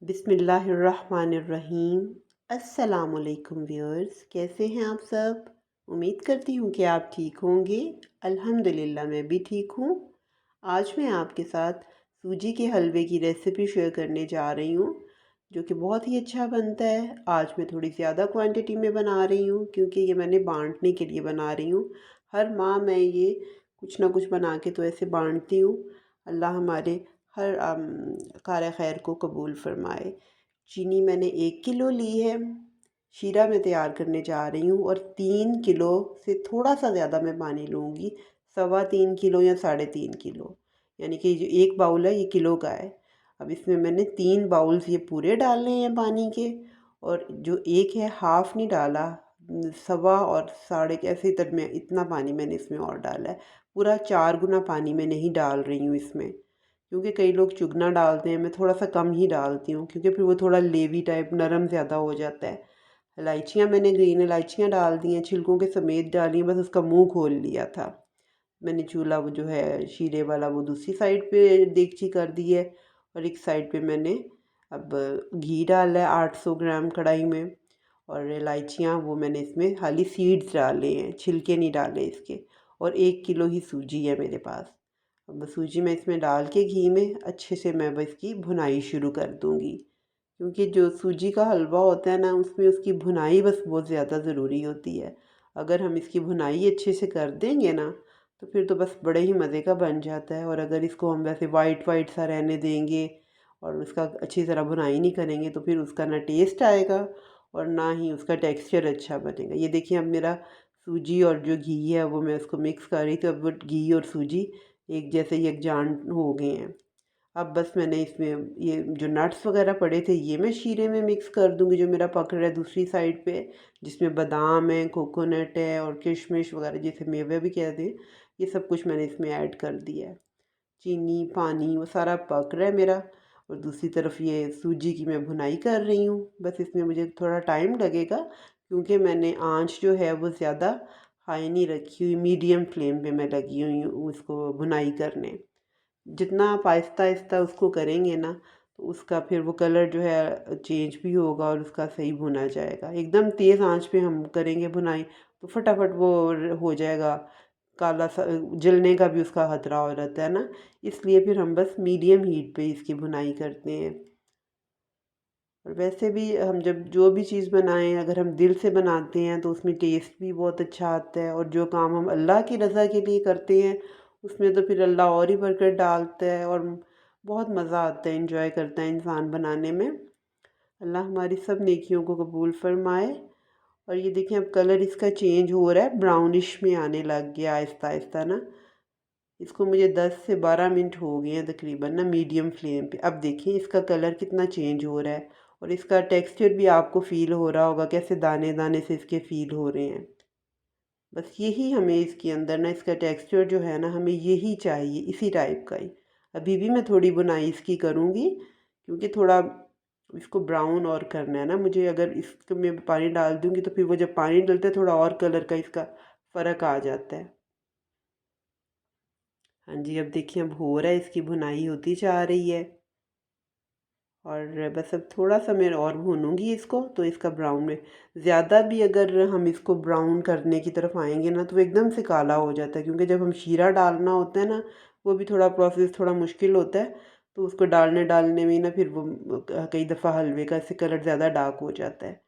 बिस्मिल्लाहिर्रहमानिर्रहीम। अस्सलामुअलैकुम व्यूअर्स, कैसे हैं आप सब। उम्मीद करती हूँ कि आप ठीक होंगे। अल्हम्दुलिल्लाह मैं भी ठीक हूँ। आज मैं आपके साथ सूजी के हलवे की रेसिपी शेयर करने जा रही हूँ, जो कि बहुत ही अच्छा बनता है। आज मैं थोड़ी ज़्यादा क्वांटिटी में बना रही हूँ क्योंकि ये मैंने बांटने के लिए बना रही हूँ। हर माह मैं ये कुछ ना कुछ बना के तो ऐसे बांटती हूँ। अल्लाह हमारे हर कार खैर को कबूल फरमाए। चीनी मैंने 1 किलो ली है। शीरा मैं तैयार करने जा रही हूँ और 3 किलो से थोड़ा सा ज़्यादा मैं पानी लूँगी। 3.25 किलो या 3.5 किलो, यानी कि जो एक बाउल है ये किलो का है। अब इसमें मैंने 3 बाउल्स ये पूरे डालने हैं पानी के, और जो एक है हाफ नहीं डाला, सवा और साढ़े ऐसे में इतना पानी मैंने इसमें और डाला है। पूरा 4 गुना पानी मैं नहीं डाल रही हूँ इसमें, क्योंकि कई लोग चुगना डालते हैं। मैं थोड़ा सा कम ही डालती हूँ क्योंकि फिर वो थोड़ा लेवी टाइप नरम ज़्यादा हो जाता है। इलायचियाँ मैंने ग्रीन इलायचियाँ डाल दी हैं, छिलकों के समेत डाली हैं, बस उसका मुंह खोल लिया था। मैंने चूल्हा वो जो है शीरे वाला वो दूसरी साइड पे देगची कर दी है, और एक साइड पे मैंने अब घी डाला है 800 ग्राम कढ़ाई में। और इलायचियाँ वो मैंने इसमें खाली सीड्स डाले हैं, छिलके नहीं डाले इसके। और 1 किलो ही सूजी है मेरे पास। अब सूजी मैं इसमें डाल के घी में अच्छे से मैं बस इसकी भुनाई शुरू कर दूँगी, क्योंकि जो सूजी का हलवा होता है ना, उसमें उसकी भुनाई बस बहुत ज़्यादा ज़रूरी होती है। अगर हम इसकी भुनाई अच्छे से कर देंगे ना, तो फिर तो बस बड़े ही मज़े का बन जाता है। और अगर इसको हम वैसे वाइट वाइट सा रहने देंगे और उसका अच्छी तरह भुनाई नहीं करेंगे, तो फिर उसका ना टेस्ट आएगा और ना ही उसका टेक्सचर अच्छा बनेगा। ये देखिए, अब मेरा सूजी और जो घी है वो मैं उसको मिक्स कर रही थी। अब वो घी और सूजी एक जैसे यकजान हो गए हैं। अब बस मैंने इसमें ये जो नट्स वगैरह पड़े थे ये मैं शीरे में मिक्स कर दूंगी, जो मेरा पक रहा है दूसरी साइड पे, जिसमें बादाम है, कोकोनट है और किशमिश वगैरह, जिसे मेवे भी कहते हैं। ये सब कुछ मैंने इसमें ऐड कर दिया है। चीनी पानी वो सारा पक रहा है मेरा, और दूसरी तरफ ये सूजी की मैं भुनाई कर रही हूँ। बस इसमें मुझे थोड़ा टाइम लगेगा, क्योंकि मैंने आंच जो है वो ज़्यादा हाई नहीं रखी हुई, मीडियम फ्लेम पे मैं लगी हुई हूँ उसको भुनाई करने। जितना आप आहिस्ता आहिस्ता उसको करेंगे ना, तो उसका फिर वो कलर जो है चेंज भी होगा और उसका सही भुना जाएगा। एकदम तेज़ आंच पे हम करेंगे भुनाई तो फटाफट वो हो जाएगा काला सा, जलने का भी उसका खतरा हो रहता है ना। इसलिए फिर हम बस मीडियम हीट पे इसकी भुनाई करते हैं। और वैसे भी हम जब जो भी चीज़ बनाएं, अगर हम दिल से बनाते हैं तो उसमें टेस्ट भी बहुत अच्छा आता है। और जो काम हम अल्लाह की रज़ा के लिए करते हैं, उसमें तो फिर अल्लाह और ही बरकत डालता है और बहुत मज़ा आता है, इंजॉय करता है इंसान बनाने में। अल्लाह हमारी सब नेकियों को कबूल फरमाए। और ये देखिए, अब कलर इसका चेंज हो रहा है, ब्राउनिश में आने लग गया आहिस्ता आहिस्ता ना। इसको मुझे 10 से 12 मिनट हो गए हैं तकरीबन ना, मीडियम फ्लेम पे। अब देखिए इसका कलर कितना चेंज हो रहा है, और इसका टेक्सचर भी आपको फ़ील हो रहा होगा, कैसे दाने दाने से इसके फ़ील हो रहे हैं। बस यही हमें इसके अंदर ना, इसका टेक्सचर जो है ना, हमें यही चाहिए, इसी टाइप का ही। अभी भी मैं थोड़ी बुनाई इसकी करूँगी, क्योंकि थोड़ा इसको ब्राउन और करना है ना मुझे। अगर इसको मैं पानी डाल दूँगी तो फिर वो जब पानी डलता है थोड़ा और कलर का इसका फ़र्क आ जाता है। हाँ जी, अब देखिए अब हो रहा है, इसकी भुनाई होती जा रही है। और बस अब थोड़ा सा मैं और भूनूंगी इसको, तो इसका ब्राउन में ज़्यादा भी अगर हम इसको ब्राउन करने की तरफ आएंगे ना, तो वो एकदम से काला हो जाता है। क्योंकि जब हम शीरा डालना होता है ना, वो भी थोड़ा प्रोसेस थोड़ा मुश्किल होता है। तो उसको डालने डालने में ना फिर वो कई दफ़ा हलवे का इससे कलर ज़्यादा डार्क हो जाता है।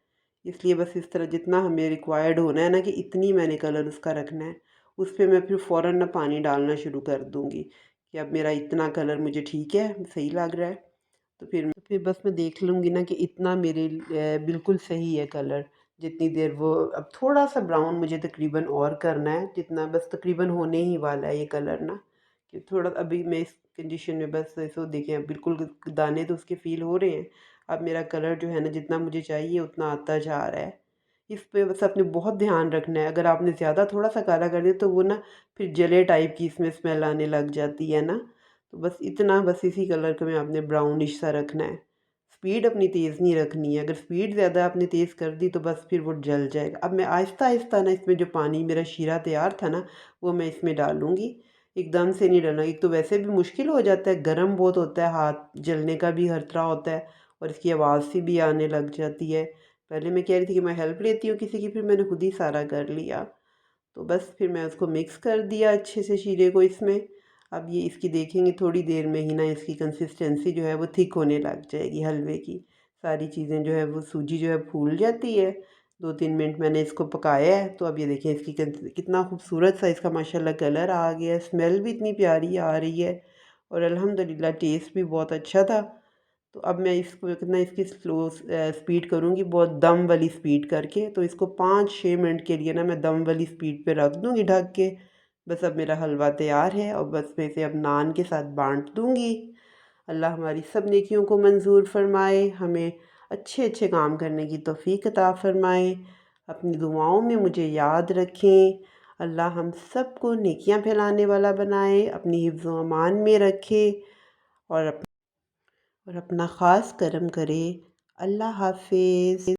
इसलिए बस इस तरह जितना हमें रिक्वायर्ड होना है ना, कि इतनी मैंने कलर उसका रखना है, उस पर मैं फिर फ़ौरन ना पानी डालना शुरू कर दूँगी कि अब मेरा इतना कलर मुझे ठीक है, सही लग रहा है। तो फिर बस मैं देख लूँगी ना कि इतना मेरे बिल्कुल सही है कलर। जितनी देर वो अब थोड़ा सा ब्राउन मुझे तकरीबन और करना है, जितना बस तकरीबन होने ही वाला है ये कलर ना, कि थोड़ा अभी मैं इस कंडीशन में बस इसको देखें, अब बिल्कुल दाने तो उसके फ़ील हो रहे हैं। अब मेरा कलर जो है ना, जितना मुझे चाहिए उतना आता जा रहा है। इस पे बस आपने बहुत ध्यान रखना है। अगर आपने ज़्यादा थोड़ा सा काला कर दिया तो वो ना फिर जले टाइप की इसमें स्मेल आने लग जाती है ना। तो बस इतना, बस इसी कलर का में आपने ब्राउनिश सा रखना है। स्पीड अपनी तेज़ नहीं रखनी है। अगर स्पीड ज़्यादा आपने तेज़ कर दी तो बस फिर वो जल जाएगा। अब मैं आहिस्ता आहिस्ता ना इसमें जो पानी मेरा शीरा तैयार था ना, वो मैं इसमें डालूँगी। एकदम से नहीं डालना, एक तो वैसे भी मुश्किल हो जाता है, गर्म बहुत होता है, हाथ जलने का भी खतरा होता है। और इसकी आवाज़ सी भी आने लग जाती है। पहले मैं कह रही थी कि मैं हेल्प लेती हूँ किसी की, फिर मैंने खुद ही सारा कर लिया। तो बस फिर मैं उसको मिक्स कर दिया अच्छे से शीरे को इसमें। अब ये इसकी देखेंगे थोड़ी देर में ही ना इसकी कंसिस्टेंसी जो है वो थिक होने लग जाएगी हलवे की। सारी चीज़ें जो है वो सूजी जो है फूल जाती है। 2-3 मिनट मैंने इसको पकाया है, तो अब ये देखें इसकी कितना खूबसूरत सा इसका माशाल्लाह कलर आ गया है, स्मेल भी इतनी प्यारी आ रही है और अल्हम्दुलिल्लाह टेस्ट भी बहुत अच्छा था। तो अब मैं इसको कितना इसकी स्लो स्पीड करूँगी, बहुत दम वाली स्पीड करके। तो इसको 5-6 मिनट के लिए ना मैं दम वाली स्पीड पे रख दूँगी ढक के। बस अब मेरा हलवा तैयार है और बस मैं इसे अब नान के साथ बांट दूँगी। अल्लाह हमारी सब नेकियों को मंजूर फरमाए, हमें अच्छे अच्छे काम करने की तौफीक अता फरमाए। अपनी दुआओं में मुझे याद रखें। अल्लाह हम सबको नेकियां फैलाने वाला बनाए, अपनी हिफ्ज़ व अमान में रखे और अपना ख़ास करम करे। अल्लाह हाफ़िज़।